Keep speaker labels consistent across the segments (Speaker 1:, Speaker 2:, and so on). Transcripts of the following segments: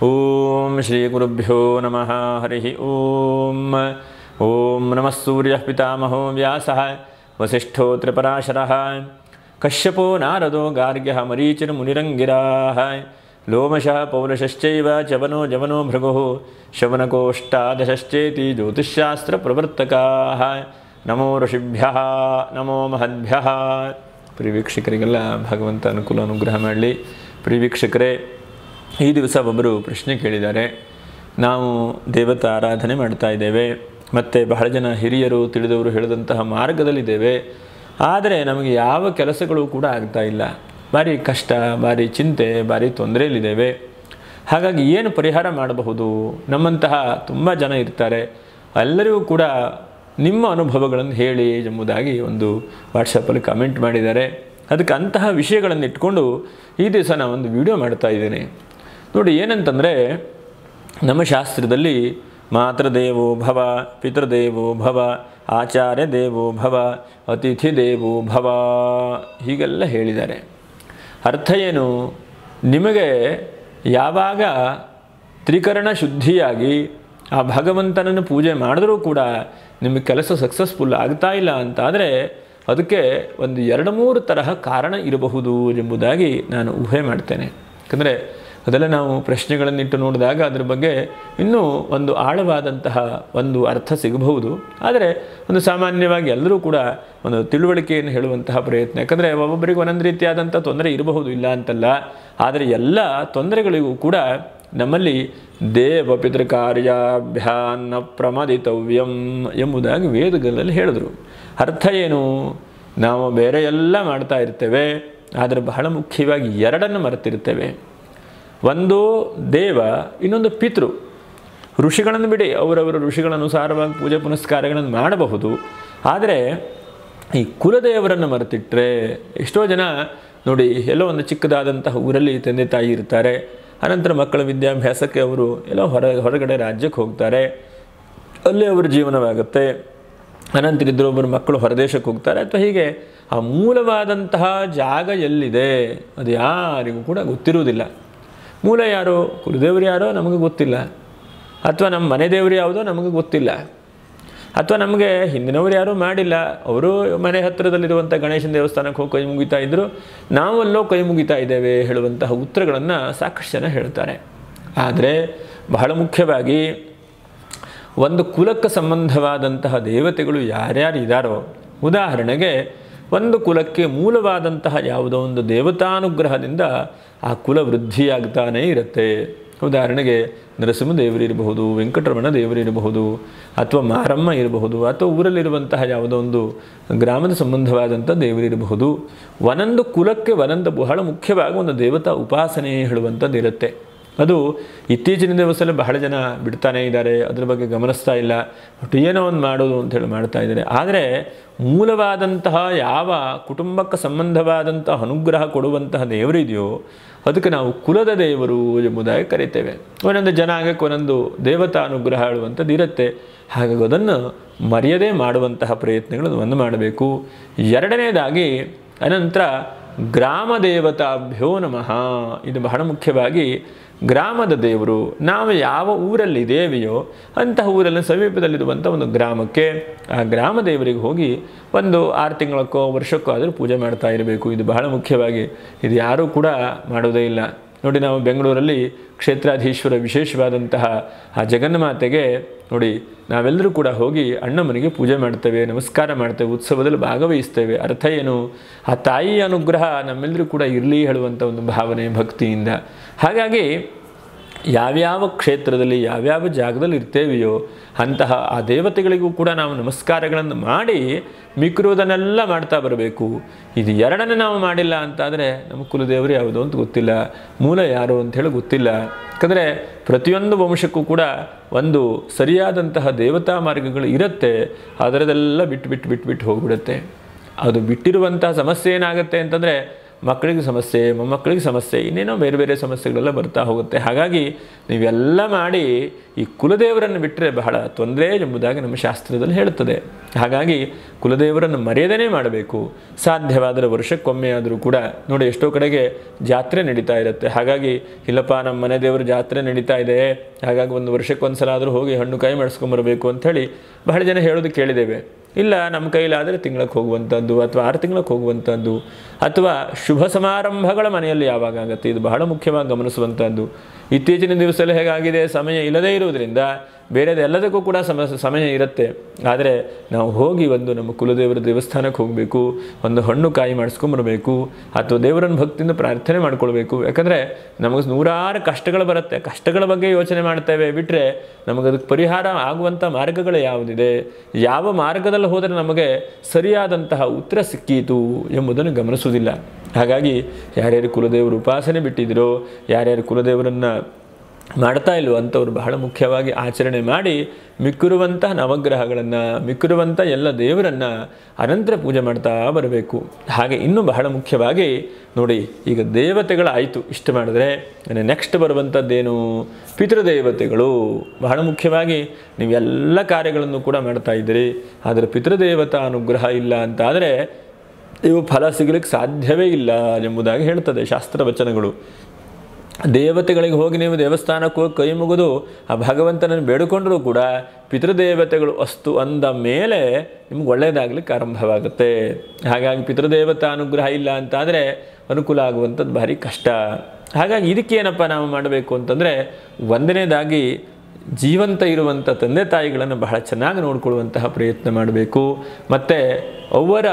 Speaker 1: ಓಂ ಶ್ರೀ ಗುರುಭ್ಯೋ ನಮಃ ಹರಿ ಓಂ. ಓಂ ನಮಃ ಸೂರ್ಯಃ ಪಿತಾಮಹೋ ವ್ಯಾಸಃ ವಸಿಷ್ಠೋ ತ್ರಿಪರಾಶರಃ ಕಶ್ಯಪೋ ನಾರದೋ ಗಾರ್ಗ್ಯಃ ಮರೀಚಿರ್ಮುನಿರಂಗಿರಾಃ ಲೋಮಶಃ ಪೌಲಶಶ್ಚೈವ ಚವನೋ ಜವನೋ ಭೃಗುಃ ಶವನಕೋಷ್ಟಾದಶಶ್ಚೇತಿ ಜ್ಯೋತಿಷ್ಶಾಸ್ತ್ರಪ್ರವರ್ತಕಾಃ. ನಮೋ ಋಷಿಭ್ಯಃ ನಮೋ ಮಹದ್ಭ್ಯಃ. ಪ್ರಿಯ ವೀಕ್ಷಕರಿಗೆಲ್ಲ ಭಗವಂತ ಅನುಕೂಲ ಅನುಗ್ರಹ ಮಾಡಲಿ. ಪ್ರಿಯ ವೀಕ್ಷಕರೇ, ಈ ದಿವಸ ಒಬ್ಬರು ಪ್ರಶ್ನೆ ಕೇಳಿದ್ದಾರೆ. ನಾವು ದೇವತಾ ಆರಾಧನೆ ಮಾಡ್ತಾ ಇದ್ದೇವೆ, ಮತ್ತು ಬಹಳ ಜನ ಹಿರಿಯರು ತಿಳಿದವರು ಹೇಳಿದಂತಹ ಮಾರ್ಗದಲ್ಲಿದ್ದೇವೆ. ಆದರೆ ನಮಗೆ ಯಾವ ಕೆಲಸಗಳು ಕೂಡ ಆಗ್ತಾ ಇಲ್ಲ. ಭಾರಿ ಕಷ್ಟ, ಭಾರಿ ಚಿಂತೆ, ಭಾರಿ ತೊಂದರೆಯಲ್ಲಿದ್ದೇವೆ. ಹಾಗಾಗಿ ಏನು ಪರಿಹಾರ ಮಾಡಬಹುದು? ನಮ್ಮಂತಹ ತುಂಬ ಜನ ಇರ್ತಾರೆ. ಎಲ್ಲರಿಗೂ ಕೂಡ ನಿಮ್ಮ ಅನುಭವಗಳನ್ನು ಹೇಳಿ ಎಂಬುದಾಗಿ ಒಂದು ವಾಟ್ಸಪ್ಪಲ್ಲಿ ಕಮೆಂಟ್ ಮಾಡಿದ್ದಾರೆ. ಅದಕ್ಕೆ ಅಂತಹ ವಿಷಯಗಳನ್ನು ಇಟ್ಕೊಂಡು ಈ ದಿವಸ ನಾನೊಂದು ವಿಡಿಯೋ ಮಾಡ್ತಾ ಇದ್ದೇನೆ. ನೋಡಿ, ಏನಂತಂದರೆ ನಮ್ಮ ಶಾಸ್ತ್ರದಲ್ಲಿ ಮಾತೃದೇವೋ ಭವ, ಪಿತೃದೇವೋ ಭವ, ಆಚಾರ್ಯ ದೇವೋ ಭವ, ಅತಿಥಿ ದೇವೋ ಭವ ಹೀಗೆಲ್ಲ ಹೇಳಿದ್ದಾರೆ. ಅರ್ಥ ಏನು? ನಿಮಗೆ ಯಾವಾಗ ತ್ರಿಕರಣ ಶುದ್ಧಿಯಾಗಿ ಆ ಭಗವಂತನನ್ನು ಪೂಜೆ ಮಾಡಿದ್ರೂ ಕೂಡ ನಿಮಗೆ ಕೆಲಸ ಸಕ್ಸಸ್ಫುಲ್ ಆಗ್ತಾ ಇಲ್ಲ ಅಂತಾದರೆ ಅದಕ್ಕೆ ಒಂದು 2-3 ತರಹ ಕಾರಣ ಇರಬಹುದು ಎಂಬುದಾಗಿ ನಾನು ಊಹೆ ಮಾಡ್ತೇನೆ. ಯಾಕಂದರೆ ಅದೆಲ್ಲ ನಾವು ಪ್ರಶ್ನೆಗಳನ್ನಿಟ್ಟು ನೋಡಿದಾಗ ಅದರ ಬಗ್ಗೆ ಇನ್ನೂ ಒಂದು ಆಳವಾದಂತಹ ಒಂದು ಅರ್ಥ ಸಿಗಬಹುದು. ಆದರೆ ಒಂದು ಸಾಮಾನ್ಯವಾಗಿ ಎಲ್ಲರೂ ಕೂಡ ಒಂದು ತಿಳುವಳಿಕೆಯನ್ನು ಹೇಳುವಂತಹ ಪ್ರಯತ್ನ. ಯಾಕಂದರೆ ಒಬ್ಬೊಬ್ಬರಿಗೆ ಒಂದೊಂದು ರೀತಿಯಾದಂಥ ತೊಂದರೆ ಇರಬಹುದು, ಇಲ್ಲ ಅಂತಲ್ಲ. ಆದರೆ ಎಲ್ಲ ತೊಂದರೆಗಳಿಗೂ ಕೂಡ ನಮ್ಮಲ್ಲಿ ದೇವ ಪಿತೃಕಾರ್ಯಾಭ್ಯಾನ್ನ ಪ್ರಮದಿತವ್ಯಂ ಎಂಬುದಾಗಿ ವೇದಗಳಲ್ಲಿ ಹೇಳಿದರು. ಅರ್ಥ ಏನು? ನಾವು ಬೇರೆ ಎಲ್ಲ ಮಾಡ್ತಾ ಇರ್ತೇವೆ, ಆದರೆ ಬಹಳ ಮುಖ್ಯವಾಗಿ 2 ಮರೆತಿರ್ತೇವೆ. ಒಂದು ದೇವ, ಇನ್ನೊಂದು ಪಿತೃ. ಋಷಿಗಳನ್ನು ಬಿಡಿ, ಅವರವರ ಋಷಿಗಳ ಅನುಸಾರವಾಗಿ ಪೂಜೆ ಪುನಸ್ಕಾರಗಳನ್ನು ಮಾಡಬಹುದು. ಆದರೆ ಈ ಕುಲದೇವರನ್ನು ಮರೆತಿಟ್ಟರೆ ಎಷ್ಟೋ ಜನ ನೋಡಿ, ಎಲ್ಲೋ ಒಂದು ಚಿಕ್ಕದಾದಂತಹ ಊರಲ್ಲಿ ತಂದೆ ತಾಯಿ ಇರ್ತಾರೆ. ಅನಂತರ ಮಕ್ಕಳ ವಿದ್ಯಾಭ್ಯಾಸಕ್ಕೆ ಅವರು ಎಲ್ಲೋ ಹೊರಗಡೆ ರಾಜ್ಯಕ್ಕೆ ಹೋಗ್ತಾರೆ. ಅಲ್ಲೇ ಅವರ ಜೀವನವಾಗುತ್ತೆ. ಅನಂತರ ಇದ್ದರೊಬ್ಬರು ಮಕ್ಕಳು ಹೊರದೇಶಕ್ಕೆ ಹೋಗ್ತಾರೆ. ಅಥವಾ ಹೀಗೆ ಆ ಮೂಲವಾದಂತಹ ಜಾಗ ಎಲ್ಲಿದೆ ಅದು ಯಾರಿಗೂ ಕೂಡ ಗೊತ್ತಿರುವುದಿಲ್ಲ. ಮೂಲ ಯಾರೋ, ಕುಲದೇವರು ಯಾರೋ ನಮಗೆ ಗೊತ್ತಿಲ್ಲ. ಅಥವಾ ನಮ್ಮ ಮನೆ ದೇವರು ಯಾವುದೋ ನಮಗೆ ಗೊತ್ತಿಲ್ಲ. ಅಥವಾ ನಮಗೆ ಹಿಂದಿನವರು ಯಾರೂ ಮಾಡಿಲ್ಲ, ಅವರು ಮನೆ ಹತ್ತಿರದಲ್ಲಿರುವಂಥ ಗಣೇಶನ ದೇವಸ್ಥಾನಕ್ಕೆ ಹೋಗಿ ಕೈ ಮುಗಿತಾ ಇದ್ದರು, ನಾವಲ್ಲೋ ಕೈ ಮುಗಿತಾ ಇದ್ದೇವೆ ಹೇಳುವಂತಹ ಉತ್ತರಗಳನ್ನು ಸಾಕಷ್ಟು ಜನ ಹೇಳ್ತಾರೆ. ಆದರೆ ಬಹಳ ಮುಖ್ಯವಾಗಿ ಒಂದು ಕುಲಕ್ಕೆ ಸಂಬಂಧವಾದಂತಹ ದೇವತೆಗಳು ಯಾರ್ಯಾರು ಇದ್ದಾರೋ, ಉದಾಹರಣೆಗೆ ಒಂದು ಕುಲಕ್ಕೆ ಮೂಲವಾದಂತಹ ಯಾವುದೋ ಒಂದು ದೇವತಾನುಗ್ರಹದಿಂದ ಆ ಕುಲ ವೃದ್ಧಿಯಾಗ್ತಾನೇ ಇರುತ್ತೆ. ಉದಾಹರಣೆಗೆ ನರಸಿಂಹ ದೇವರಿರಬಹುದು, ವೆಂಕಟರಮಣ ದೇವರಿರಬಹುದು, ಅಥವಾ ಮಾರಮ್ಮ ಇರಬಹುದು, ಅಥವಾ ಊರಲ್ಲಿರುವಂತಹ ಯಾವುದೋ ಒಂದು ಗ್ರಾಮದ ಸಂಬಂಧವಾದಂಥ ದೇವರಿರಬಹುದು. ಒಂದೊಂದು ಕುಲಕ್ಕೆ ಒಂದೊಂದು ಬಹಳ ಮುಖ್ಯವಾಗಿ ಒಂದು ದೇವತಾ ಉಪಾಸನೆ ಹೇಳುವಂಥದ್ದು ಇರುತ್ತೆ. ಅದು ಇತ್ತೀಚಿನ ದಿವಸದಲ್ಲಿ ಬಹಳ ಜನ ಬಿಡ್ತಾನೇ ಇದ್ದಾರೆ, ಅದ್ರ ಬಗ್ಗೆ ಗಮನಿಸ್ತಾ ಇಲ್ಲ. ಬಟ್ ಏನೋ ಒಂದು ಮಾಡೋದು ಅಂಥೇಳಿ ಮಾಡ್ತಾ ಇದ್ದಾರೆ. ಆದರೆ ಮೂಲವಾದಂತಹ ಯಾವ ಕುಟುಂಬಕ್ಕೆ ಸಂಬಂಧವಾದಂತಹ ಅನುಗ್ರಹ ಕೊಡುವಂತಹ ದೇವರಿದೆಯೋ ಅದಕ್ಕೆ ನಾವು ಕುಲದ ದೇವರು ಎಂಬುದಾಗಿ ಕರಿತೇವೆ. ಒಂದೊಂದು ಜನಾಂಗಕ್ಕೆ ಒಂದೊಂದು ದೇವತಾ ಅನುಗ್ರಹ ಹೇಳುವಂಥದ್ದು ಇರುತ್ತೆ. ಹಾಗಾಗಿ ಅದನ್ನು ಮರೆಯದೇ ಮಾಡುವಂತಹ ಪ್ರಯತ್ನಗಳನ್ನು ಒಂದು ಮಾಡಬೇಕು. 2ನೇದಾಗಿ ಅನಂತರ ಗ್ರಾಮ ದೇವತಾಭ್ಯೋ ನಮಃ. ಇದು ಬಹಳ ಮುಖ್ಯವಾಗಿ ಗ್ರಾಮದ ದೇವರು. ನಾವು ಯಾವ ಊರಲ್ಲಿದ್ದೇವೆಯೋ ಅಂತಹ ಊರಲ್ಲಿ ಸಮೀಪದಲ್ಲಿರುವಂಥ ಒಂದು ಗ್ರಾಮಕ್ಕೆ, ಆ ಗ್ರಾಮ ದೇವರಿಗೆ ಹೋಗಿ ಒಂದು 6 ತಿಂಗಳಕ್ಕೋ ವರ್ಷಕ್ಕೋ ಆದರೂ ಪೂಜೆ ಮಾಡ್ತಾ ಇರಬೇಕು. ಇದು ಬಹಳ ಮುಖ್ಯವಾಗಿ, ಇದು ಯಾರೂ ಕೂಡ ಮಾಡೋದೇ ಇಲ್ಲ. ನೋಡಿ, ನಾವು ಬೆಂಗಳೂರಲ್ಲಿ ಕ್ಷೇತ್ರಾಧೀಶ್ವರ ವಿಶೇಷವಾದಂತಹ ಆ ಜಗನ್ಮಾತೆಗೆ ನೋಡಿ ನಾವೆಲ್ಲರೂ ಕೂಡ ಹೋಗಿ ಅಣ್ಣಮ್ಮನಿಗೆ ಪೂಜೆ ಮಾಡ್ತೇವೆ, ನಮಸ್ಕಾರ ಮಾಡ್ತೇವೆ, ಉತ್ಸವದಲ್ಲಿ ಭಾಗವಹಿಸ್ತೇವೆ. ಅರ್ಥ ಏನು? ಆ ತಾಯಿಯ ಅನುಗ್ರಹ ನಮ್ಮೆಲ್ಲರೂ ಕೂಡ ಇರಲಿ ಹೇಳುವಂಥ ಒಂದು ಭಾವನೆ ಭಕ್ತಿಯಿಂದ. ಹಾಗಾಗಿ ಯಾವ್ಯಾವ ಕ್ಷೇತ್ರದಲ್ಲಿ ಯಾವ್ಯಾವ ಜಾಗದಲ್ಲಿ ಇರ್ತೇವೆಯೋ ಅಂತಹ ಆ ದೇವತೆಗಳಿಗೂ ಕೂಡ ನಾವು ನಮಸ್ಕಾರಗಳನ್ನು ಮಾಡಿ ಮಿಕ್ಕಿರೋದನ್ನೆಲ್ಲ ಮಾಡ್ತಾ ಬರಬೇಕು. ಇದು 2ನೇ ನಾವು ಮಾಡಿಲ್ಲ ಅಂತಾದರೆ ನಮ್ಮ ಕುಲದೇವರು ಯಾವುದೋ ಅಂತ ಗೊತ್ತಿಲ್ಲ, ಮೂಲ ಯಾರು ಅಂಥೇಳಿ ಗೊತ್ತಿಲ್ಲ. ಯಾಕಂದರೆ ಪ್ರತಿಯೊಂದು ವಂಶಕ್ಕೂ ಕೂಡ ಒಂದು ಸರಿಯಾದಂತಹ ದೇವತಾ ಮಾರ್ಗಗಳು ಇರುತ್ತೆ. ಅದರದೆಲ್ಲ ಬಿಟ್ಟು ಹೋಗಿಬಿಡುತ್ತೆ. ಅದು ಬಿಟ್ಟಿರುವಂತಹ ಸಮಸ್ಯೆ ಏನಾಗುತ್ತೆ ಅಂತಂದರೆ ಮಕ್ಕಳಿಗೆ ಸಮಸ್ಯೆ, ಮೊಮ್ಮಕ್ಕಳಿಗೆ ಸಮಸ್ಯೆ, ಇನ್ನೇನೋ ಬೇರೆ ಬೇರೆ ಸಮಸ್ಯೆಗಳೆಲ್ಲ ಬರ್ತಾ ಹೋಗುತ್ತೆ. ಹಾಗಾಗಿ ನೀವೆಲ್ಲ ಮಾಡಿ ಈ ಕುಲದೇವರನ್ನು ಬಿಟ್ಟರೆ ಬಹಳ ತೊಂದರೆ ಎಂಬುದಾಗಿ ನಮ್ಮ ಶಾಸ್ತ್ರದಲ್ಲಿ ಹೇಳುತ್ತದೆ. ಹಾಗಾಗಿ ಕುಲದೇವರನ್ನು ಮರ್ಯಾದೆನೇ ಮಾಡಬೇಕು. ಸಾಧ್ಯವಾದರೆ ವರ್ಷಕ್ಕೊಮ್ಮೆ ಆದರೂ ಕೂಡ ನೋಡಿ, ಎಷ್ಟೋ ಕಡೆಗೆ ಜಾತ್ರೆ ನಡೀತಾ ಇರುತ್ತೆ. ಹಾಗಾಗಿ ಇಲ್ಲಪ್ಪ ನಮ್ಮ ಮನೆ ದೇವರು ಜಾತ್ರೆ ನಡೀತಾ ಇದೆ, ಹಾಗಾಗಿ ಒಂದು ವರ್ಷಕ್ಕೊಂದ್ಸಲ ಆದರೂ ಹೋಗಿ ಹಣ್ಣು ಕಾಯಿ ಮಾಡಿಸ್ಕೊಂಬರ್ಬೇಕು ಅಂಥೇಳಿ ಬಹಳ ಜನ ಹೇಳೋದು ಕೇಳಿದ್ದೇವೆ. ಇಲ್ಲ, ನಮ್ಮ ಕೈಲಾದರೆ ತಿಂಗಳಿಗೆ ಹೋಗುವಂಥದ್ದು ಅಥವಾ 6 ತಿಂಗಳಿಗೆ ಹೋಗುವಂಥದ್ದು, ಅಥವಾ ಶುಭ ಸಮಾರಂಭಗಳ ಮನೆಯಲ್ಲಿ ಯಾವಾಗ ಆಗುತ್ತೆ, ಇದು ಬಹಳ ಮುಖ್ಯವಾಗಿ ಗಮನಿಸುವಂಥದ್ದು. ಇತ್ತೀಚಿನ ದಿವಸದಲ್ಲಿ ಹೇಗಾಗಿದೆ, ಸಮಯ ಇಲ್ಲದೇ ಇರುವುದರಿಂದ ಬೇರೆದೆಲ್ಲದಕ್ಕೂ ಕೂಡ ಸಮಯ ಇರುತ್ತೆ. ಆದರೆ ನಾವು ಹೋಗಿ ಒಂದು ನಮ್ಮ ಕುಲದೇವರ ದೇವಸ್ಥಾನಕ್ಕೆ ಹೋಗಬೇಕು, ಒಂದು ಹಣ್ಣು ಕಾಯಿ ಮಾಡಿಸ್ಕೊಂಬರ್ಬೇಕು, ಅಥವಾ ದೇವರನ್ನು ಭಕ್ತಿಯಿಂದ ಪ್ರಾರ್ಥನೆ ಮಾಡ್ಕೊಳ್ಬೇಕು. ಯಾಕಂದರೆ ನಮಗೆ ನೂರಾರು ಕಷ್ಟಗಳು ಬರುತ್ತೆ, ಕಷ್ಟಗಳ ಬಗ್ಗೆ ಯೋಚನೆ ಮಾಡ್ತೇವೆ ಬಿಟ್ಟರೆ ನಮಗದಕ್ಕೆ ಪರಿಹಾರ ಆಗುವಂಥ ಮಾರ್ಗಗಳು ಯಾವುದಿದೆ, ಯಾವ ಮಾರ್ಗದಲ್ಲಿ ಹೋದರೆ ನಮಗೆ ಸರಿಯಾದಂತಹ ಉತ್ತರ ಸಿಕ್ಕೀತು ಎಂಬುದನ್ನು ಗಮನಿಸುವುದಿಲ್ಲ. ಹಾಗಾಗಿ ಯಾರ್ಯಾರು ಕುಲದೇವರು ಉಪಾಸನೆ ಬಿಟ್ಟಿದ್ರೋ, ಯಾರ್ಯಾರು ಕುಲದೇವರನ್ನು ಮಾಡ್ತಾ ಇಲ್ವೋ ಅಂಥವ್ರು ಬಹಳ ಮುಖ್ಯವಾಗಿ ಆಚರಣೆ ಮಾಡಿ ಮಿಕ್ಕಿರುವಂತಹ ನವಗ್ರಹಗಳನ್ನು, ಮಿಕ್ಕಿರುವಂಥ ಎಲ್ಲ ದೇವರನ್ನು ಅನಂತರ ಪೂಜೆ ಮಾಡ್ತಾ ಬರಬೇಕು. ಹಾಗೆ ಇನ್ನೂ ಬಹಳ ಮುಖ್ಯವಾಗಿ ನೋಡಿ, ಈಗ ದೇವತೆಗಳಾಯಿತು, ಇಷ್ಟು ಮಾಡಿದ್ರೆ ನೆಕ್ಸ್ಟ್ ಬರುವಂಥದ್ದೇನು, ಪಿತೃದೇವತೆಗಳು. ಬಹಳ ಮುಖ್ಯವಾಗಿ ನೀವೆಲ್ಲ ಕಾರ್ಯಗಳನ್ನು ಕೂಡ ಮಾಡ್ತಾ ಇದ್ದೀರಿ, ಆದರೆ ಪಿತೃದೇವತಾ ಅನುಗ್ರಹ ಇಲ್ಲ ಅಂತಾದರೆ ಇವು ಫಲ ಸಿಗಲಿಕ್ಕೆ ಸಾಧ್ಯವೇ ಇಲ್ಲ ಎಂಬುದಾಗಿ ಹೇಳ್ತದೆ ಶಾಸ್ತ್ರವಚನಗಳು. ದೇವತೆಗಳಿಗೆ ಹೋಗಿ ನೀವು ದೇವಸ್ಥಾನಕ್ಕೆ ಹೋಗಿ ಕೈ ಮುಗಿದು ಆ ಭಗವಂತನನ್ನು ಬೇಡಿಕೊಂಡರೂ ಕೂಡ ಪಿತೃದೇವತೆಗಳು ಅಸ್ತು ಅಂದ ಮೇಲೆ ನಿಮ್ಗೆ ಒಳ್ಳೆಯದಾಗಲಿಕ್ಕೆ ಆರಂಭವಾಗುತ್ತೆ. ಹಾಗಾಗಿ ಪಿತೃದೇವತಾ ಅನುಗ್ರಹ ಇಲ್ಲ ಅಂತಾದರೆ ಅನುಕೂಲ ಆಗುವಂಥದ್ದು ಭಾರಿ ಕಷ್ಟ. ಹಾಗಾಗಿ ಇದಕ್ಕೇನಪ್ಪ ನಾವು ಮಾಡಬೇಕು ಅಂತಂದರೆ, ಒಂದನೇದಾಗಿ ಜೀವಂತ ಇರುವಂಥ ತಂದೆ ತಾಯಿಗಳನ್ನು ಬಹಳ ಚೆನ್ನಾಗಿ ನೋಡಿಕೊಳ್ಳುವಂತಹ ಪ್ರಯತ್ನ ಮಾಡಬೇಕು. ಮತ್ತು ಅವರ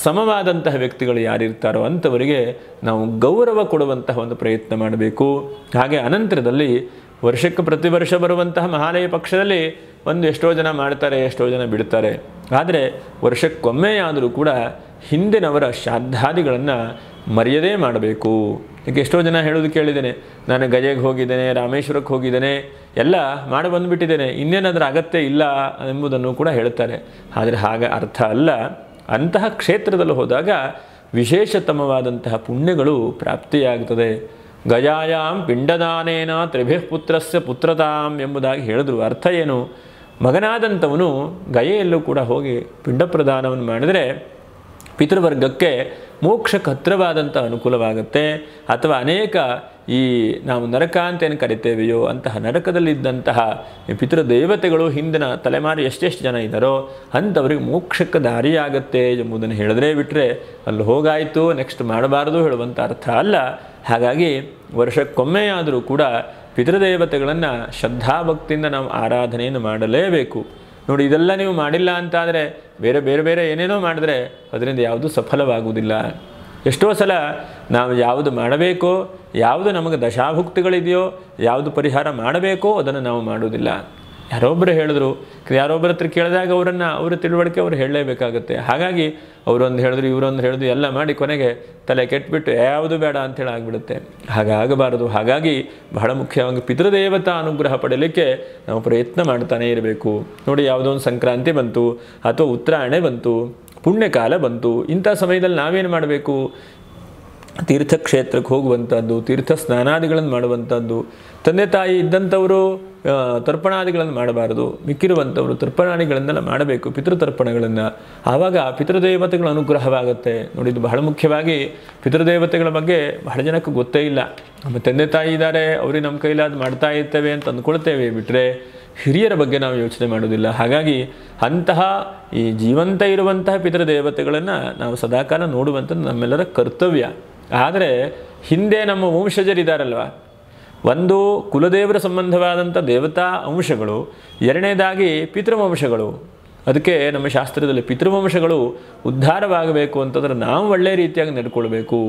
Speaker 1: ಸಮವಾದಂತಹ ವ್ಯಕ್ತಿಗಳು ಯಾರಿರ್ತಾರೋ ಅಂಥವರಿಗೆ ನಾವು ಗೌರವ ಕೊಡುವಂತಹ ಒಂದು ಪ್ರಯತ್ನ ಮಾಡಬೇಕು. ಹಾಗೆ ಅನಂತರದಲ್ಲಿ ವರ್ಷಕ್ಕೆ ಪ್ರತಿ ವರ್ಷ ಬರುವಂತಹ ಮಹಾಲಯ ಪಕ್ಷದಲ್ಲಿ ಎಷ್ಟೋ ಜನ ಮಾಡ್ತಾರೆ, ಎಷ್ಟೋ ಜನ ಬಿಡ್ತಾರೆ. ಆದರೆ ವರ್ಷಕ್ಕೊಮ್ಮೆ ಆದರೂ ಕೂಡ ಹಿಂದಿನವರ ಶ್ರಾದ್ದಾದಿಗಳನ್ನು ಮರ್ಯಾದೆ ಮಾಡಬೇಕು. ಈಗ ಎಷ್ಟೋ ಜನ ಹೇಳೋದು ಕೇಳಿದ್ದೇನೆ, ನಾನು ಗಯೆಗೆ ಹೋಗಿದ್ದೇನೆ, ರಾಮೇಶ್ವರಕ್ಕೆ ಹೋಗಿದ್ದೇನೆ, ಎಲ್ಲ ಮಾಡಿ ಬಂದುಬಿಟ್ಟಿದ್ದೇನೆ, ಇನ್ನೇನಾದರೂ ಅಗತ್ಯ ಇಲ್ಲ ಎಂಬುದನ್ನು ಕೂಡ ಹೇಳ್ತಾರೆ. ಆದರೆ ಹಾಗೆ ಅರ್ಥ ಅಲ್ಲ. ಅಂತಹ ಕ್ಷೇತ್ರದಲ್ಲಿ ಹೋದಾಗ ವಿಶೇಷತಮವಾದಂತಹ ಪುಣ್ಯಗಳು ಪ್ರಾಪ್ತಿಯಾಗುತ್ತದೆ. ಗಯಾಯಾಂ ಪಿಂಡದಾನೇನ ತ್ರಿಭಿಃ ಪುತ್ರಸ್ಯ ಪುತ್ರತಾಂ ಎಂಬುದಾಗಿ ಹೇಳಿದ್ರು. ಅರ್ಥ ಏನು, ಮಗನಾದಂಥವನು ಗಯೆಯಲ್ಲೂ ಕೂಡ ಹೋಗಿ ಪಿಂಡ ಪ್ರದಾನವನ್ನು ಮಾಡಿದರೆ ಪಿತೃವರ್ಗಕ್ಕೆ ಮೋಕ್ಷಕ್ಕೆ ಹತ್ತಿರವಾದಂಥ ಅನುಕೂಲವಾಗುತ್ತೆ. ಅಥವಾ ಅನೇಕ ಈ ನಾವು ನರಕ ಅಂತೇನು ಕರಿತೇವೆಯೋ ಅಂತಹ ನರಕದಲ್ಲಿದ್ದಂತಹ ಪಿತೃದೇವತೆಗಳು ಹಿಂದಿನ ತಲೆಮಾರು ಎಷ್ಟೆಷ್ಟು ಜನ ಇದ್ದಾರೋ ಅಂಥವ್ರಿಗೆ ಮೋಕ್ಷಕ್ಕೆ ದಾರಿಯಾಗತ್ತೆ ಎಂಬುದನ್ನು ಹೇಳಿದ್ರೆ ಬಿಟ್ಟರೆ ಅಲ್ಲಿ ಹೋಗಾಯಿತು ನೆಕ್ಸ್ಟ್ ಮಾಡಬಾರ್ದು ಹೇಳುವಂಥ ಅರ್ಥ ಅಲ್ಲ. ಹಾಗಾಗಿ ವರ್ಷಕ್ಕೊಮ್ಮೆ ಆದರೂ ಕೂಡ ಪಿತೃದೇವತೆಗಳನ್ನು ಶ್ರದ್ಧಾಭಕ್ತಿಯಿಂದ ನಾವು ಆರಾಧನೆಯನ್ನು ಮಾಡಲೇಬೇಕು. ನೋಡಿ, ಇದೆಲ್ಲ ನೀವು ಮಾಡಿಲ್ಲ ಅಂತಾದರೆ ಬೇರೆ ಏನೇನೋ ಮಾಡಿದ್ರೆ ಅದರಿಂದ ಯಾವುದೂ ಸಫಲವಾಗುವುದಿಲ್ಲ. ಎಷ್ಟೋ ಸಲ ನಾವು ಯಾವುದು ಮಾಡಬೇಕೋ, ಯಾವುದು ನಮಗೆ ದಶಾಭುಕ್ತಿಗಳಿದೆಯೋ, ಯಾವುದು ಪರಿಹಾರ ಮಾಡಬೇಕೋ ಅದನ್ನು ನಾವು ಮಾಡೋದಿಲ್ಲ. ಯಾರೊಬ್ಬರು ಹೇಳಿದ್ರು, ಯಾರೊಬ್ಬರ ಹತ್ರ ಕೇಳಿದಾಗ ಅವರ ತಿಳುವಳಿಕೆ ಅವರು ಹೇಳಲೇಬೇಕಾಗತ್ತೆ. ಹಾಗಾಗಿ ಅವರೊಂದು ಹೇಳಿದ್ರು, ಇವರೊಂದು ಹೇಳಿದ್ರು, ಎಲ್ಲ ಮಾಡಿ ಕೊನೆಗೆ ತಲೆ ಕೆಟ್ಬಿಟ್ಟು ಯಾವುದು ಬೇಡ ಅಂಥೇಳಿ ಆಗಿಬಿಡುತ್ತೆ. ಹಾಗಾಗಬಾರದು. ಹಾಗಾಗಿ ಬಹಳ ಮುಖ್ಯವಾಗಿ ಪಿತೃದೇವತಾ ಅನುಗ್ರಹ ಪಡೆಯಲಿಕ್ಕೆ ನಾವು ಪ್ರಯತ್ನ ಮಾಡ್ತಾನೇ ಇರಬೇಕು. ನೋಡಿ, ಯಾವುದೋ ಒಂದು ಸಂಕ್ರಾಂತಿ ಬಂತು ಅಥವಾ ಉತ್ತರಾಯಣ ಬಂತು, ಪುಣ್ಯಕಾಲ ಬಂತು, ಇಂಥ ಸಮಯದಲ್ಲಿ ನಾವೇನು ಮಾಡಬೇಕು, ತೀರ್ಥಕ್ಷೇತ್ರಕ್ಕೆ ಹೋಗುವಂಥದ್ದು, ತೀರ್ಥ ಸ್ನಾನಾದಿಗಳನ್ನು ಮಾಡುವಂಥದ್ದು. ತಂದೆ ತಾಯಿ ಇದ್ದಂಥವರು ತರ್ಪಣಾದಿಗಳನ್ನು ಮಾಡಬಾರದು, ಮಿಕ್ಕಿರುವಂಥವರು ತರ್ಪಣಾದಿಗಳನ್ನೆಲ್ಲ ಮಾಡಬೇಕು, ಪಿತೃತರ್ಪಣಗಳನ್ನು. ಆವಾಗ ಪಿತೃದೇವತೆಗಳ ಅನುಗ್ರಹವಾಗುತ್ತೆ. ನೋಡಿ, ಇದು ಬಹಳ ಮುಖ್ಯವಾಗಿ ಪಿತೃದೇವತೆಗಳ ಬಗ್ಗೆ ಬಹಳ ಜನಕ್ಕೆ ಗೊತ್ತೇ ಇಲ್ಲ. ನಮ್ಮ ತಂದೆ ತಾಯಿ ಇದ್ದಾರೆ, ಅವ್ರಿಗೆ ನಮ್ಮ ಕೈಲಾದ ಮಾಡ್ತಾ ಇರ್ತೇವೆ ಅಂತ ಅಂದ್ಕೊಳ್ತೇವೆ ಬಿಟ್ಟರೆ ಹಿರಿಯರ ಬಗ್ಗೆ ನಾವು ಯೋಚನೆ ಮಾಡೋದಿಲ್ಲ. ಹಾಗಾಗಿ ಅಂತಹ ಈ ಜೀವಂತ ಇರುವಂತಹ ಪಿತೃದೇವತೆಗಳನ್ನು ನಾವು ಸದಾಕಾಲ ನೋಡುವಂಥದ್ದು ನಮ್ಮೆಲ್ಲರ ಕರ್ತವ್ಯ. ಆದರೆ ಹಿಂದೆ ನಮ್ಮ ವಂಶಜರಿದ್ದಾರಲ್ವ, ಒಂದು ಕುಲದೇವರ ಸಂಬಂಧವಾದಂಥ ದೇವತಾ ಅಂಶಗಳು, ಎರಡನೇದಾಗಿ ಪಿತೃವಂಶಗಳು. ಅದಕ್ಕೆ ನಮ್ಮ ಶಾಸ್ತ್ರದಲ್ಲಿ ಪಿತೃವಂಶಗಳು ಉದ್ಧಾರವಾಗಬೇಕು ಅಂತಂದ್ರೆ ನಾವು ಒಳ್ಳೆಯ ರೀತಿಯಾಗಿ ನಡ್ಕೊಳ್ಬೇಕು.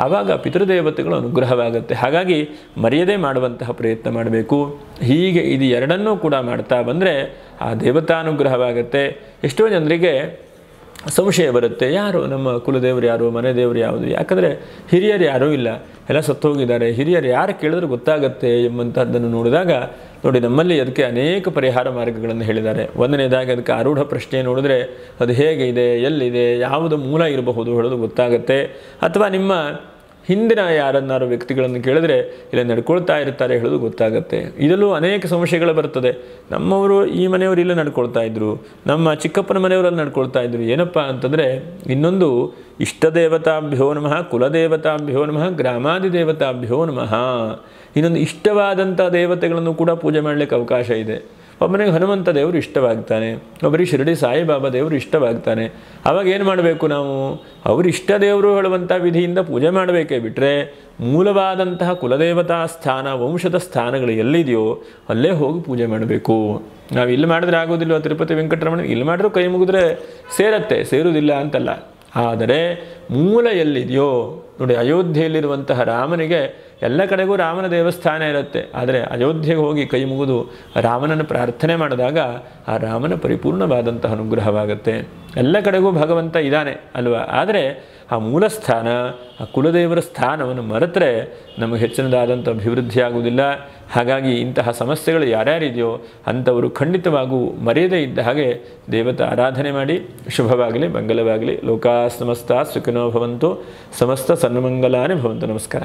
Speaker 1: ಆವಾಗ ಪಿತೃದೇವತೆಗಳು ಅನುಗ್ರಹವಾಗುತ್ತೆ. ಹಾಗಾಗಿ ಮರ್ಯಾದೆ ಮಾಡುವಂತಹ ಪ್ರಯತ್ನ ಮಾಡಬೇಕು. ಹೀಗೆ ಇದು ಎರಡನ್ನೂ ಕೂಡ ಮಾಡ್ತಾ ಬಂದರೆ ಆ ದೇವತಾನುಗ್ರಹವಾಗುತ್ತೆ. ಎಷ್ಟೋ ಜನರಿಗೆ ಸಂಶಯ ಬರುತ್ತೆ, ಯಾರು ನಮ್ಮ ಕುಲದೇವರು ಯಾರು, ಮನೆ ದೇವರು ಯಾವುದು, ಯಾಕಂದರೆ ಹಿರಿಯರು ಯಾರೂ ಇಲ್ಲ, ಎಲ್ಲ ಸತ್ತೋಗಿದ್ದಾರೆ, ಹಿರಿಯರು ಯಾರು ಕೇಳಿದ್ರೆ ಗೊತ್ತಾಗತ್ತೆ ಎಂಬಂಥದ್ದನ್ನು ನೋಡಿದಾಗ ನೋಡಿ, ನಮ್ಮಲ್ಲಿ ಅದಕ್ಕೆ ಅನೇಕ ಪರಿಹಾರ ಮಾರ್ಗಗಳನ್ನು ಹೇಳಿದ್ದಾರೆ. ಒಂದನೇದಾಗಿ ಅದಕ್ಕೆ ಆರೂಢ ಪ್ರಶ್ನೆ ನೋಡಿದ್ರೆ ಅದು ಹೇಗೆ ಇದೆ, ಎಲ್ಲಿದೆ, ಯಾವುದು ಮೂಲ ಇರಬಹುದು ಹೇಳೋದು ಗೊತ್ತಾಗುತ್ತೆ. ಅಥವಾ ನಿಮ್ಮ ಹಿಂದಿನ ಯಾರನ್ನಾರು ವ್ಯಕ್ತಿಗಳನ್ನು ಕೇಳಿದ್ರೆ ಇಲ್ಲ ನಡ್ಕೊಳ್ತಾ ಇರ್ತಾರೆ ಹೇಳೋದು ಗೊತ್ತಾಗುತ್ತೆ. ಇದರಲ್ಲೂ ಅನೇಕ ಸಮಸ್ಯೆಗಳು ಬರ್ತದೆ. ನಮ್ಮವರು ಈ ಮನೆಯವರು ಇಲ್ಲ ನಡ್ಕೊಳ್ತಾ ಇದ್ರು, ನಮ್ಮ ಚಿಕ್ಕಪ್ಪನ ಮನೆಯವರಲ್ಲಿ ನಡ್ಕೊಳ್ತಾ ಇದ್ರು. ಏನಪ್ಪ ಅಂತಂದರೆ ಇನ್ನೊಂದು ಇಷ್ಟದೇವತಾಭ್ಯೋ ನಮಃ, ಕುಲದೇವತಾಭ್ಯೋ ನಮಃ, ಗ್ರಾಮಾದಿದೇವತಾಭ್ಯೋ ನಮಃ. ಇನ್ನೊಂದು ಇಷ್ಟವಾದಂಥ ದೇವತೆಗಳನ್ನು ಕೂಡ ಪೂಜೆ ಮಾಡಲಿಕ್ಕೆ ಅವಕಾಶ ಇದೆ. ಒಬ್ಬನಿಗೆ ಹನುಮಂತ ದೇವರು ಇಷ್ಟವಾಗ್ತಾನೆ, ಒಬ್ಬರಿಗೆ ಶಿರಡಿ ಸಾಯಿಬಾಬಾ ದೇವರು ಇಷ್ಟವಾಗ್ತಾನೆ. ಆವಾಗ ಏನು ಮಾಡಬೇಕು ನಾವು? ಅವರು ಇಷ್ಟ ದೇವರು ಹೇಳುವಂಥ ವಿಧಿಯಿಂದ ಪೂಜೆ ಮಾಡಬೇಕೇ ಬಿಟ್ಟರೆ ಮೂಲವಾದಂತಹ ಕುಲದೇವತಾ ಸ್ಥಾನ, ವಂಶದ ಸ್ಥಾನಗಳು ಎಲ್ಲಿದೆಯೋ ಅಲ್ಲೇ ಹೋಗಿ ಪೂಜೆ ಮಾಡಬೇಕು. ನಾವು ಇಲ್ಲಿ ಮಾಡಿದ್ರೆ ಆಗೋದಿಲ್ಲ. ತಿರುಪತಿ ವೆಂಕಟರಮಣ ಇಲ್ಲಿ ಮಾಡಿದ್ರೂ ಕೈ ಮುಗಿದ್ರೆ ಸೇರತ್ತೆ, ಸೇರುವುದಿಲ್ಲ ಅಂತಲ್ಲ. ಆದರೆ ಮೂಲ ಎಲ್ಲಿದೆಯೋ ನೋಡಿ, ಅಯೋಧ್ಯೆಯಲ್ಲಿರುವಂತಹ ರಾಮನಿಗೆ ಎಲ್ಲ ಕಡೆಗೂ ರಾಮನ ದೇವಸ್ಥಾನ ಇರುತ್ತೆ. ಆದರೆ ಅಯೋಧ್ಯೆಗೆ ಹೋಗಿ ಕೈ ಮುಗಿದು ರಾಮನನ್ನು ಪ್ರಾರ್ಥನೆ ಮಾಡಿದಾಗ ಆ ರಾಮನ ಪರಿಪೂರ್ಣವಾದಂತಹ ಅನುಗ್ರಹವಾಗುತ್ತೆ. ಎಲ್ಲ ಕಡೆಗೂ ಭಗವಂತ ಇದ್ದಾನೆ ಅಲ್ವಾ. ಆದರೆ ಆ ಮೂಲ ಸ್ಥಾನ, ಆ ಕುಲದೇವರ ಸ್ಥಾನವನ್ನು ಮರೆತರೆ ನಮಗೆ ಹೆಚ್ಚಿನದಾದಂಥ ಅಭಿವೃದ್ಧಿ ಆಗುವುದಿಲ್ಲ. ಹಾಗಾಗಿ ಇಂತಹ ಸಮಸ್ಯೆಗಳು ಯಾರ್ಯಾರಿದೆಯೋ ಅಂಥವರು ಖಂಡಿತವಾಗೂ ಮರೆಯದೇ ಇದ್ದ ಹಾಗೆ ದೇವತಾ ಆರಾಧನೆ ಮಾಡಿ. ಶುಭವಾಗಲಿ, ಮಂಗಲವಾಗಲಿ. ಲೋಕಾ ಸಮಸ್ತ ಸುಖಿನೋ ಭವಂತು, ಸಮಸ್ತ ಸನ್ಮಂಗಲಾನಿ ಭವಂತು. ನಮಸ್ಕಾರ.